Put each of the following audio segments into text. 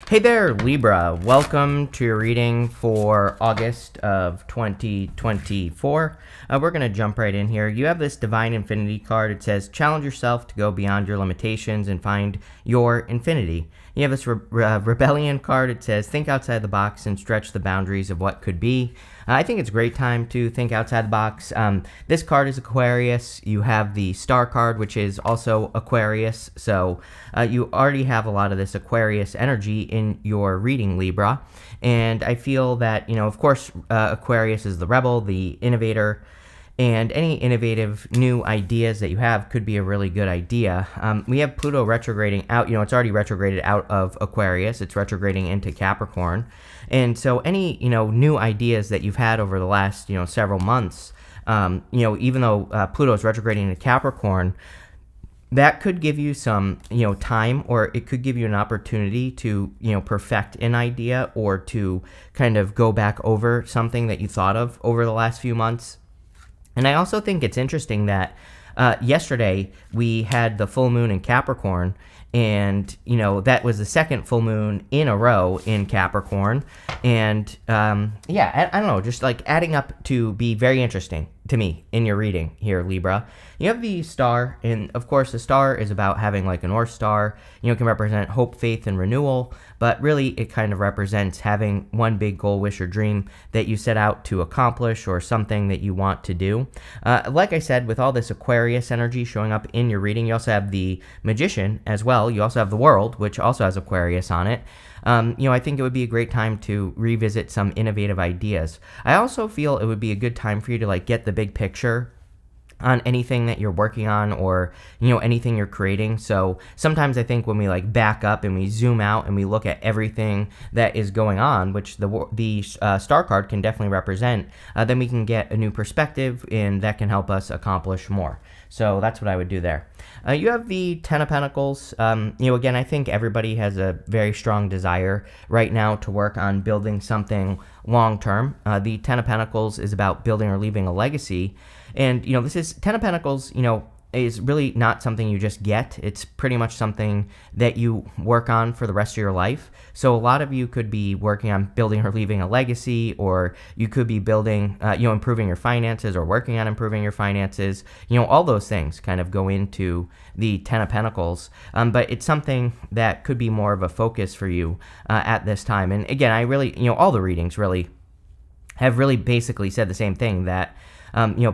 Hey there, Libra. Welcome to your reading for August of 2024. We're going to jump right in here. You have this Divine Infinity card. It says, challenge yourself to go beyond your limitations and find your infinity. You have this Rebellion card. It says, think outside the box and stretch the boundaries of what could be. I think it's a great time to think outside the box. This card is Aquarius. You have the Star card, which is also Aquarius. So you already have a lot of this Aquarius energy in your reading, Libra. And I feel that, of course, Aquarius is the rebel, the innovator, and any innovative new ideas that you have could be a really good idea. We have Pluto retrograding out. It's already retrograded out of Aquarius. It's retrograding into Capricorn. And so any, new ideas that you've had over the last, several months, even though Pluto is retrograding into Capricorn, that could give you some, time, or it could give you an opportunity to, perfect an idea or to kind of go back over something that you thought of over the last few months. And I also think it's interesting that yesterday we had the full moon in Capricorn, and, that was the second full moon in a row in Capricorn. And, I don't know, just like adding up to be very interesting to me in your reading here, Libra. You have the star, and of course the star is about having like a North Star. It can represent hope, faith, and renewal, but really it kind of represents having one big goal, wish, or dream that you set out to accomplish, or something that you want to do. Like I said, with all this Aquarius energy showing up in your reading, you also have the Magician as well. You also have the World, which also has Aquarius on it. I think it would be a great time to revisit some innovative ideas. I also feel it would be a good time for you to like get the big picture on anything that you're working on, or anything you're creating. So sometimes I think when we like back up and we zoom out and we look at everything that is going on, which the star card can definitely represent, then we can get a new perspective, and that can help us accomplish more. So that's what I would do there. You have the Ten of Pentacles. Again, I think everybody has a very strong desire right now to work on building something long term. The Ten of Pentacles is about building or leaving a legacy. And, this is Ten of Pentacles, is really not something you just get. It's pretty much something that you work on for the rest of your life. So a lot of you could be working on building or leaving a legacy, or you could be building, improving your finances, or working on improving your finances. All those things kind of go into the Ten of Pentacles. But it's something that could be more of a focus for you at this time. And again, I really, all the readings really have really basically said the same thing, that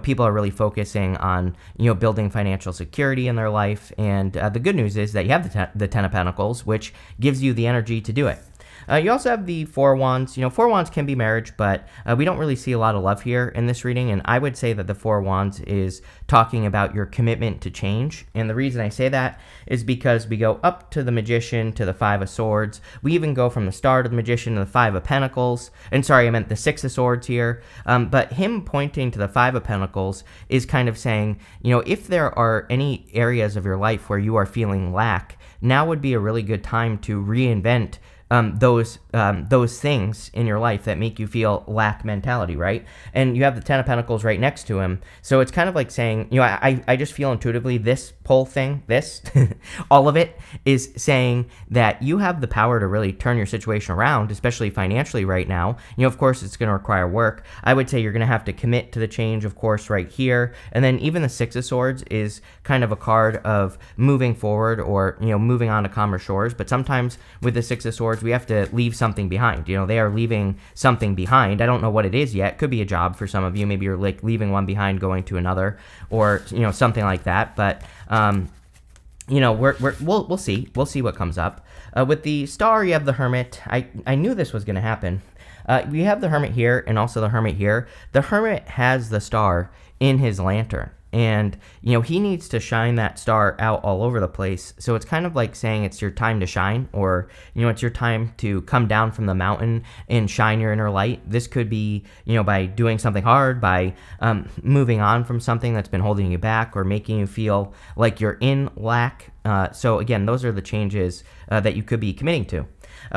people are really focusing on, building financial security in their life. And the good news is that you have the Ten of Pentacles, which gives you the energy to do it. You also have the Four Wands. Four Wands can be marriage, but we don't really see a lot of love here in this reading. And I would say that the Four Wands is talking about your commitment to change. And the reason I say that is because we go up to the Magician, to the Five of Swords. We even go from the Star to the Magician to the Five of Pentacles. And sorry, I meant the Six of Swords here. But him pointing to the Five of Pentacles is kind of saying, if there are any areas of your life where you are feeling lack, now would be a really good time to reinvent those things in your life that make you feel lack mentality, right? And you have the Ten of Pentacles right next to him. So it's kind of like saying, I just feel intuitively this whole thing, all of it is saying that you have the power to really turn your situation around, especially financially right now. Of course, it's going to require work. I would say you're going to have to commit to the change, of course, right here. And then even the Six of Swords is kind of a card of moving forward, or, moving on to calmer shores. But sometimes with the Six of Swords, we have to leave something behind. They are leaving something behind. I don't know what it is yet. Could be a job for some of you. Maybe you're like leaving one behind, going to another, or something like that. But we'll see. We'll see what comes up. With the Star, you have the Hermit. I knew this was going to happen. You have the Hermit here, and also the Hermit here. The Hermit has the Star in his lantern. And, he needs to shine that star out all over the place. So it's kind of like saying it's your time to shine, or, it's your time to come down from the mountain and shine your inner light. This could be, by doing something hard, by moving on from something that's been holding you back, or making you feel like you're in lack. So again, those are the changes that you could be committing to.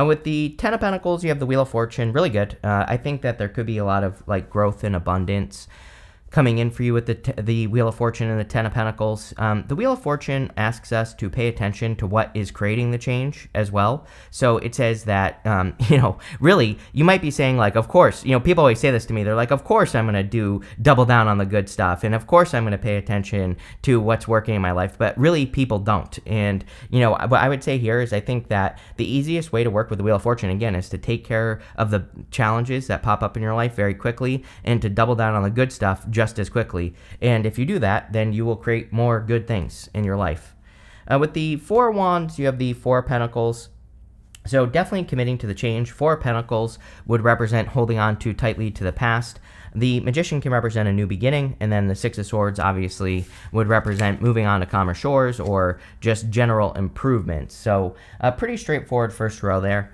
With the Ten of Pentacles, you have the Wheel of Fortune. Really good. I think that there could be a lot of like growth and abundance coming in for you with the Wheel of Fortune and the Ten of Pentacles. The Wheel of Fortune asks us to pay attention to what is creating the change as well. So it says that, really, you might be saying like, of course, people always say this to me. They're like, of course I'm going to double down on the good stuff. And of course I'm going to pay attention to what's working in my life. But really, people don't. And, what I would say here is I think that the easiest way to work with the Wheel of Fortune, again, is to take care of the challenges that pop up in your life very quickly and to double down on the good stuff just as quickly. And if you do that, then you will create more good things in your life. With the Four of Wands, you have the Four of Pentacles. So definitely committing to the change. Four of Pentacles would represent holding on too tightly to the past. The Magician can represent a new beginning, and then the Six of Swords obviously would represent moving on to calmer shores or just general improvements. So a pretty straightforward first row there.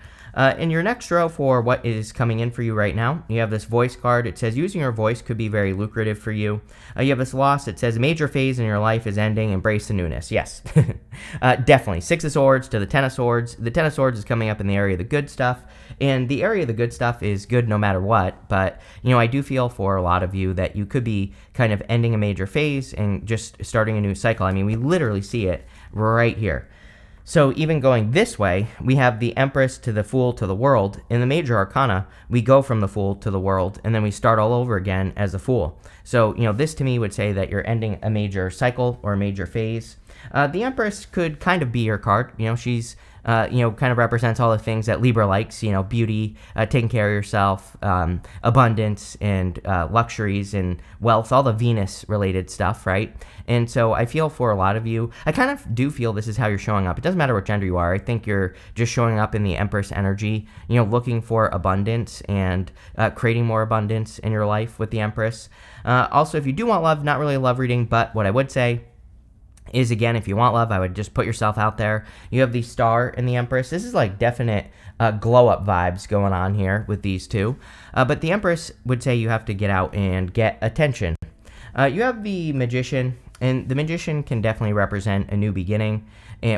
In your next row for what is coming in for you right now, you have this Voice card. It says using your voice could be very lucrative for you. You have this Loss. It says a major phase in your life is ending. Embrace the newness. Yes, definitely. Six of Swords to the Ten of Swords. The Ten of Swords is coming up in the area of the good stuff. And the area of the good stuff is good no matter what. But, I do feel for a lot of you that you could be kind of ending a major phase and just starting a new cycle. I mean, we literally see it right here. So even going this way, we have the Empress to the Fool to the World. In the Major Arcana, we go from the Fool to the World, and then we start all over again as the Fool. So, this to me would say that you're ending a major cycle or a major phase. The Empress could kind of be your card. She's kind of represents all the things that Libra likes, beauty, taking care of yourself, abundance, and luxuries and wealth, all the Venus-related stuff, right? And so I feel for a lot of you, I kind of do feel this is how you're showing up. It doesn't matter what gender you are. I think you're just showing up in the Empress energy, looking for abundance and creating more abundance in your life with the Empress. Also, if you do want love, not really a love reading, but what I would say is, again, if you want love, I would just put yourself out there. You have the Star and the Empress. This is like definite glow-up vibes going on here with these two. But the Empress would say you have to get out and get attention. You have the Magician, and the Magician can definitely represent a new beginning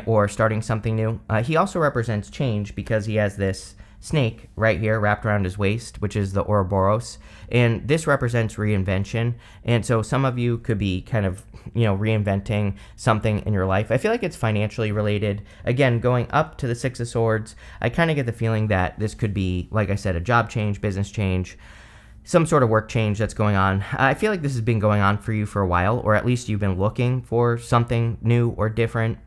or starting something new. He also represents change because he has this snake right here wrapped around his waist, which is the Ouroboros, and this represents reinvention. And so some of you could be kind of reinventing something in your life. I feel like it's financially related. Again, going up to the Six of Swords, I kind of get the feeling that this could be, like I said, a job change, business change, some sort of work change that's going on. I feel like this has been going on for you for a while, or at least you've been looking for something new or different.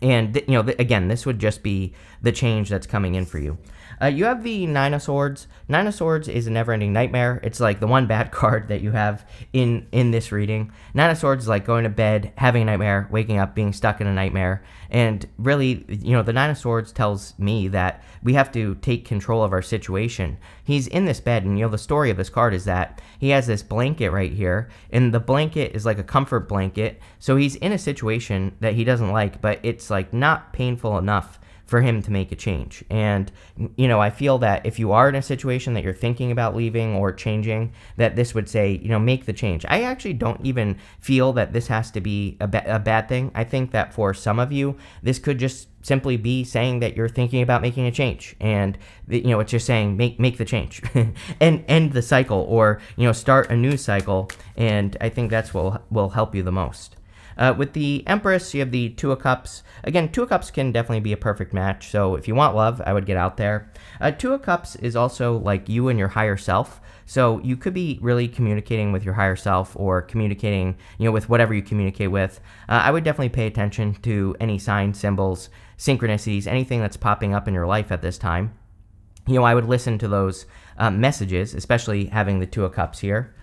And, again, this would just be the change that's coming in for you. You have the Nine of Swords. Nine of Swords is a never-ending nightmare. It's like the one bad card that you have in this reading. Nine of Swords is like going to bed, having a nightmare, waking up, being stuck in a nightmare. And really, the Nine of Swords tells me that we have to take control of our situation. He's in this bed, and, the story of this card is that he has this blanket right here, and the blanket is like a comfort blanket. So he's in a situation that he doesn't like, but it's like not painful enough for him to make a change. And, I feel that if you are in a situation that you're thinking about leaving or changing, that this would say, make the change. I actually don't even feel that this has to be a bad thing. I think that for some of you, this could just simply be saying that you're thinking about making a change, and it's just saying make the change and end the cycle, or start a new cycle. And I think that's what will help you the most. With the Empress, you have the Two of Cups. Again, Two of Cups can definitely be a perfect match. So if you want love, I would get out there. Two of Cups is also like you and your higher self. So you could be really communicating with your higher self, or communicating, with whatever you communicate with. I would definitely pay attention to any signs, symbols, synchronicities, anything that's popping up in your life at this time. I would listen to those messages, especially having the Two of Cups here.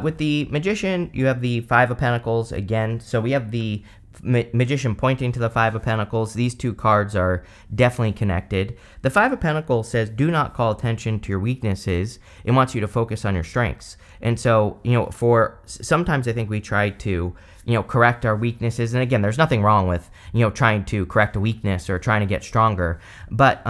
With the Magician, you have the Five of Pentacles again. So we have the Magician pointing to the Five of Pentacles. These two cards are definitely connected. The Five of Pentacles says, do not call attention to your weaknesses. It wants you to focus on your strengths. And so, for sometimes I think we try to, correct our weaknesses. And again, there's nothing wrong with, trying to correct a weakness or trying to get stronger. But,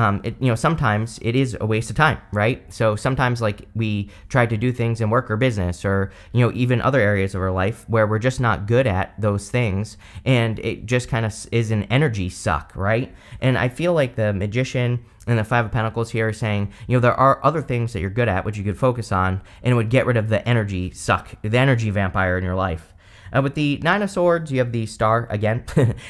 sometimes it is a waste of time, right? So sometimes like we try to do things in work or business, or, even other areas of our life where we're just not good at those things. And it just kind of is an energy suck, right? And I feel like the Magician And the Five of Pentacles here is saying, there are other things that you're good at, which you could focus on, and it would get rid of the energy suck, the energy vampire in your life. With the Nine of Swords, you have the Star again.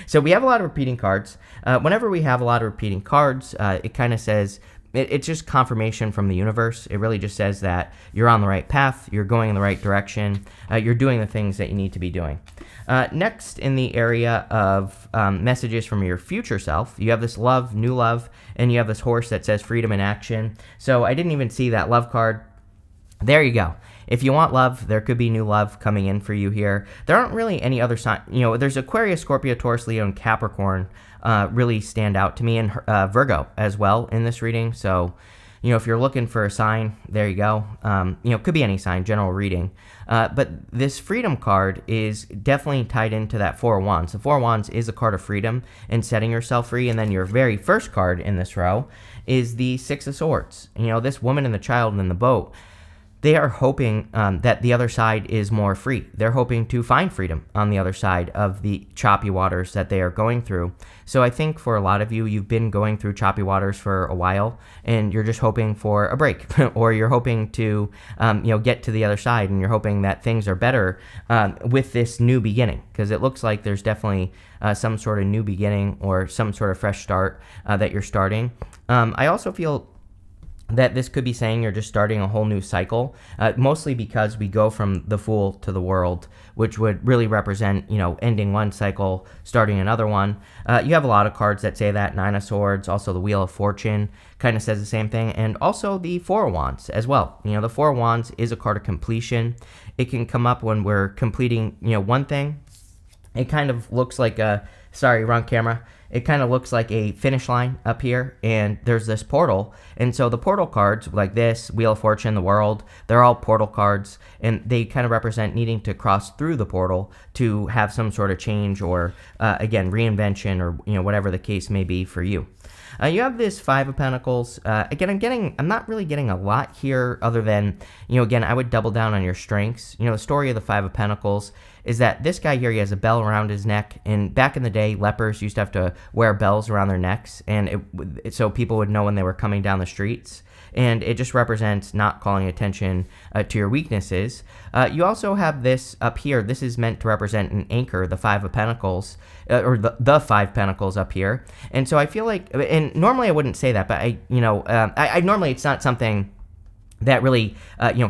So we have a lot of repeating cards. Whenever we have a lot of repeating cards, it kind of says, it's just confirmation from the universe. It really just says that you're on the right path, you're going in the right direction, you're doing the things that you need to be doing. Next, in the area of messages from your future self, you have this love, new love, and you have this horse that says freedom in action. So I didn't even see that love card. There you go. If you want love, there could be new love coming in for you here. There aren't really any other signs. There's Aquarius, Scorpio, Taurus, Leo, and Capricorn really stand out to me, and Virgo as well in this reading. So, if you're looking for a sign, there you go. Could be any sign, general reading. But this Freedom card is definitely tied into that Four of Wands. The Four of Wands is a card of freedom and setting yourself free. And then your very first card in this row is the Six of Swords. This woman and the child in the boat, they are hoping that the other side is more free. They're hoping to find freedom on the other side of the choppy waters that they are going through. So I think for a lot of you, you've been going through choppy waters for a while, and you're just hoping for a break, or you're hoping to, get to the other side, and you're hoping that things are better with this new beginning, because it looks like there's definitely some sort of new beginning or some sort of fresh start that you're starting. I also feel that this could be saying you're just starting a whole new cycle, mostly because we go from the Fool to the World, which would really represent, ending one cycle, starting another one. You have a lot of cards that say that. Nine of Swords, also the Wheel of Fortune kind of says the same thing, and also the Four of Wands as well. The Four of Wands is a card of completion. It can come up when we're completing, one thing. It kind of looks like a, sorry, wrong camera. It kind of looks like a finish line up here, and there's this portal. And so the portal cards, like this, Wheel of Fortune, the World, they're all portal cards, and they kind of represent needing to cross through the portal to have some sort of change or, again, reinvention or, whatever the case may be for you. You have this Five of Pentacles. Again, I'm not really getting a lot here other than, again, I would double down on your strengths. The story of the Five of Pentacles is that this guy here, he has a bell around his neck, and back in the day, lepers used to have to wear bells around their necks, and so people would know when they were coming down the streets. And it just represents not calling attention to your weaknesses. You also have this up here. This is meant to represent an anchor, the Five of Pentacles, or the Five Pentacles up here. And so I feel like, and normally I wouldn't say that, but I normally it's not something that really,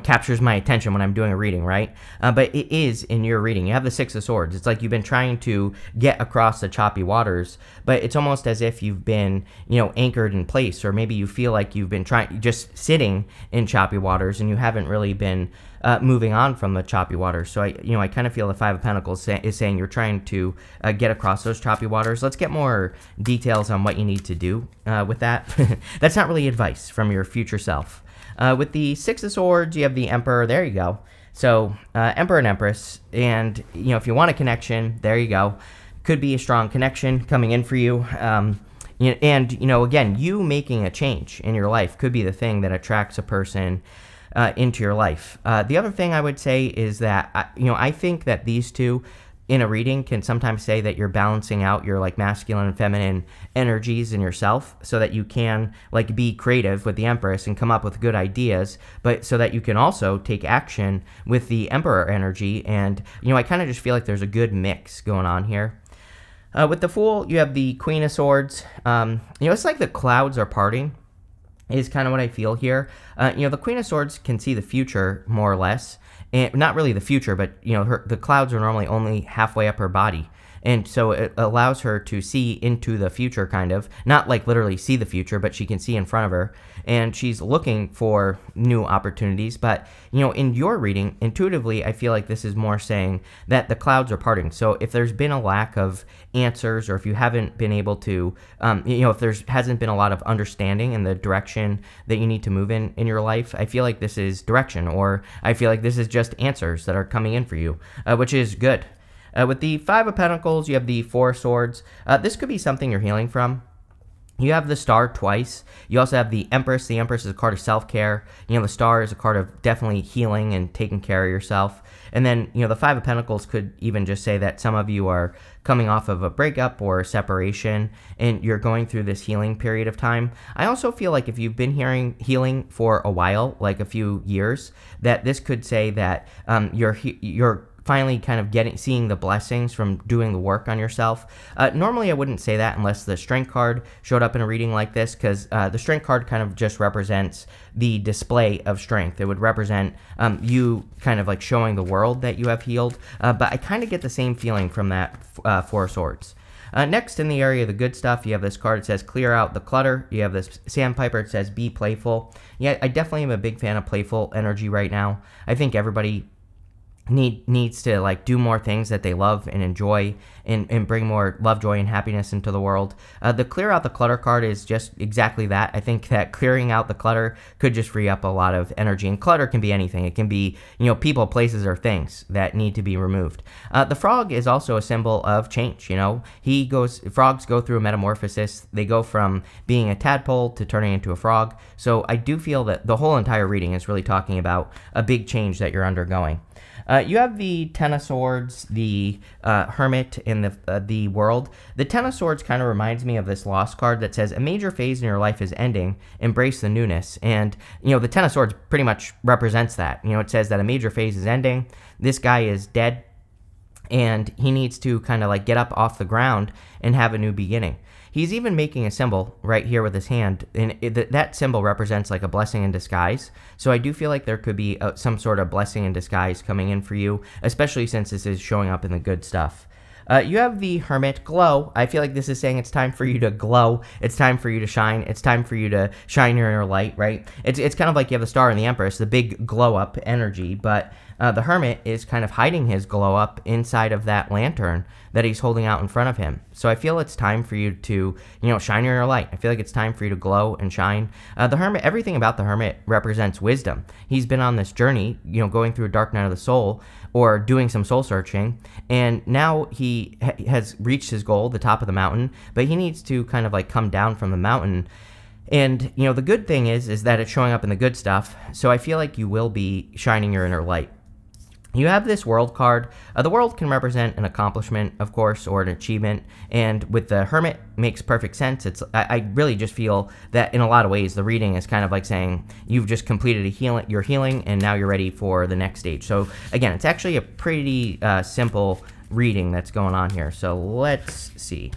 captures my attention when I'm doing a reading, right? But it is in your reading. You have the Six of Swords. It's like you've been trying to get across the choppy waters, but it's almost as if you've been, anchored in place, or maybe you feel like you've been just sitting in choppy waters, and you haven't really been moving on from the choppy waters. So I kind of feel the Five of Pentacles is saying you're trying to get across those choppy waters. Let's get more details on what you need to do with that. That's not really advice from your future self. With the Six of Swords, you have the Emperor. There you go. So, Emperor and Empress. And, if you want a connection, there you go. Could be a strong connection coming in for you. And, again, you making a change in your life could be the thing that attracts a person into your life. The other thing I would say is that, I think that these two in a reading can sometimes say that you're balancing out your masculine and feminine energies in yourself, so that you can be creative with the Empress and come up with good ideas, but so that you can also take action with the Emperor energy. And I kind of just feel like there's a good mix going on here. With the Fool, you have the Queen of Swords. It's like the clouds are parting is kind of what I feel here. The Queen of Swords can see the future more or less. And not really the future, but the clouds are normally only halfway up her body, and so it allows her to see into the future, kind of, not literally see the future, but she can see in front of her, and she's looking for new opportunities. But in your reading, intuitively, I feel like this is more saying that the clouds are parting. So if there's been a lack of answers, or if you haven't been able to, if there hasn't been a lot of understanding in the direction that you need to move in your life, I feel like this is direction, or I feel like this is just answers that are coming in for you, which is good. With the Five of Pentacles, you have the Four of Swords. This could be something you're healing from. You have the Star twice. You also have the Empress. The Empress is a card of self-care. The Star is a card of definitely healing and taking care of yourself. And then, the Five of Pentacles could even just say that some of you are coming off of a breakup or a separation, and you're going through this healing period of time. I also feel like if you've been healing for a while, like a few years, that this could say that you're finally kind of seeing the blessings from doing the work on yourself. Normally I wouldn't say that unless the Strength card showed up in a reading like this, because the Strength card kind of just represents the display of strength. It would represent you kind of like showing the world that you have healed, but I kind of get the same feeling from that Four of Swords. Next, in the area of the good stuff, you have this card that says clear out the clutter. You have this Sandpiper that says be playful. Yeah, I definitely am a big fan of playful energy right now. I think everybody needs to like do more things that they love and enjoy, and bring more love, joy, and happiness into the world. The clear out the clutter card is just exactly that. I think that clearing out the clutter could just free up a lot of energy, and clutter can be anything. It can be, people, places, or things that need to be removed. The frog is also a symbol of change. Frogs go through a metamorphosis. They go from being a tadpole to turning into a frog. So I do feel that the whole entire reading is really talking about a big change that you're undergoing. You have the Ten of Swords, the Hermit, and the World. The Ten of Swords kind of reminds me of this Lost card that says a major phase in your life is ending. Embrace the newness. And, the Ten of Swords pretty much represents that. It says that a major phase is ending. This guy is dead, and he needs to kind of like get up off the ground and have a new beginning. He's even making a symbol right here with his hand, and that symbol represents like a blessing in disguise. So I do feel like there could be some sort of blessing in disguise coming in for you, especially since this is showing up in the good stuff. You have the Hermit glow. I feel like this is saying it's time for you to glow. It's time for you to shine. It's time for you to shine your inner light, right? It's kind of like you have the Star and the Empress, the big glow up energy, but the Hermit is kind of hiding his glow up inside of that lantern that he's holding out in front of him. So I feel it's time for you to, shine your inner light. I feel like it's time for you to glow and shine. The Hermit, everything about the Hermit represents wisdom. He's been on this journey, going through a dark night of the soul, or doing some soul searching, and now he has reached his goal, the top of the mountain, but he needs to kind of like come down from the mountain. And, the good thing is that it's showing up in the good stuff, so I feel like you will be shining your inner light. You have this World card. The World can represent an accomplishment, of course, or an achievement, and with the Hermit, makes perfect sense. I really just feel that in a lot of ways, the reading is kind of like saying you've just completed your healing, and now you're ready for the next stage. So again, it's actually a pretty simple reading that's going on here. So let's see.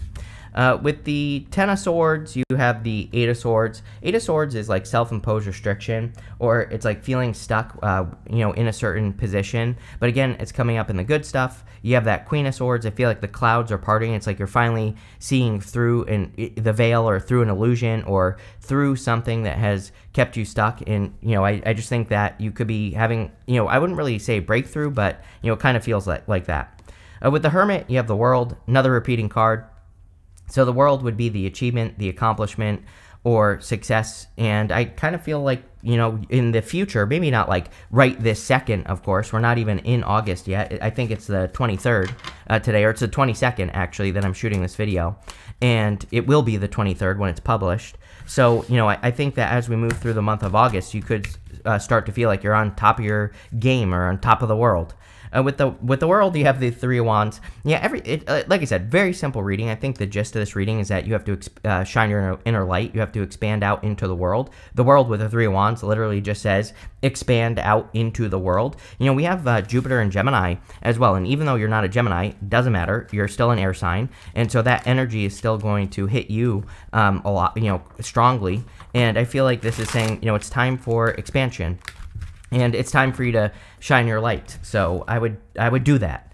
With the Ten of Swords, you have the Eight of Swords. Eight of Swords is like self-imposed restriction, or it's like feeling stuck, in a certain position. But again, it's coming up in the good stuff. You have that Queen of Swords. I feel like the clouds are parting. It's like you're finally seeing through the veil, or through an illusion, or through something that has kept you stuck. And, I just think that you could be having, I wouldn't really say breakthrough, but, it kind of feels like that. With the Hermit, you have the World, another repeating card. So the World would be the achievement, the accomplishment, or success. And I kind of feel like, in the future, maybe not like right this second, of course. We're not even in August yet. I think it's the 23rd today, or it's the 22nd, actually, that I'm shooting this video. And it will be the 23rd when it's published. So, I think that as we move through the month of August, you could start to feel like you're on top of your game, or on top of the world. With the World, you have the Three of Wands. Yeah, like I said, very simple reading. I think the gist of this reading is that you have to shine your inner light. You have to expand out into the world. The World with the Three of Wands literally just says expand out into the world. We have Jupiter and Gemini as well, and even though you're not a Gemini, it doesn't matter. You're still an air sign, and so that energy is still going to hit you a lot, strongly. And I feel like this is saying, it's time for expansion. And it's time for you to shine your light. So I would do that.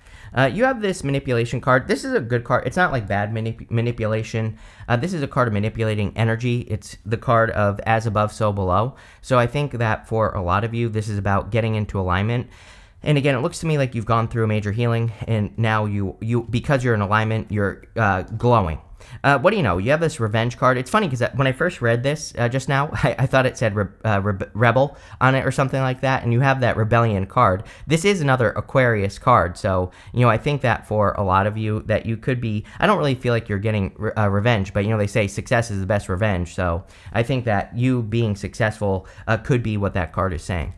You have this manipulation card. This is a good card. It's not like bad manipulation. This is a card of manipulating energy. It's the card of as above, so below. So I think that for a lot of you, this is about getting into alignment. And again, it looks to me like you've gone through a major healing, and now you because you're in alignment, you're glowing. What do you know? You have this revenge card. It's funny because when I first read this just now, I thought it said rebel on it or something like that, and you have that rebellion card. This is another Aquarius card, so, you know, I think that for a lot of you that you could be, I don't really feel like you're getting revenge, but, you know, they say success is the best revenge, so I think that you being successful could be what that card is saying.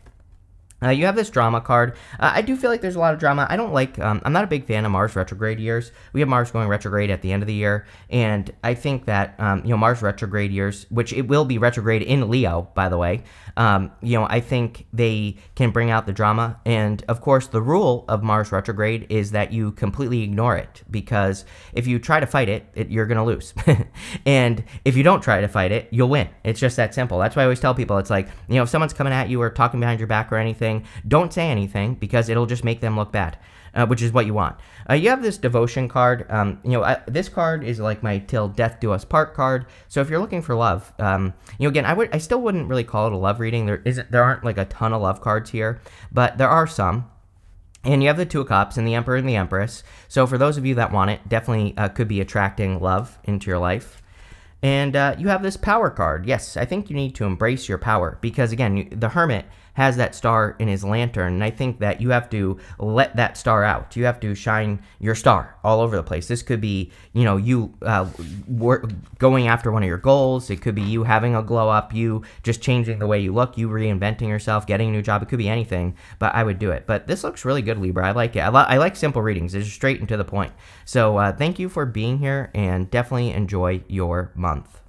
You have this drama card. I do feel like there's a lot of drama. I don't like, I'm not a big fan of Mars retrograde years. We have Mars going retrograde at the end of the year, and I think that, you know, Mars retrograde years, which it will be retrograde in Leo, by the way, you know, I think they can bring out the drama. And of course, the rule of Mars retrograde is that you completely ignore it, because if you try to fight it, you're going to lose. And if you don't try to fight it, you'll win. It's just that simple. That's why I always tell people, it's like, you know, if someone's coming at you or talking behind your back or anything, don't say anything, because it'll just make them look bad, which is what you want. You have this devotion card. You know, this card is like my till death do us part card. So if you're looking for love, you know, again, I still wouldn't really call it a love reading. There aren't like a ton of love cards here, but there are some. And you have the Two of Cups and the Emperor and the Empress. So for those of you that want it, definitely could be attracting love into your life. And you have this Power card. Yes, I think you need to embrace your power, because again, the Hermit has that star in his lantern, and I think that you have to let that star out. You have to shine your star all over the place. This could be, you know, you going after one of your goals. It could be you having a glow up, you just changing the way you look, you reinventing yourself, getting a new job. It could be anything, but I would do it. But this looks really good, Libra. I like it. I like simple readings. It's straight and to the point. So thank you for being here, and definitely enjoy your month.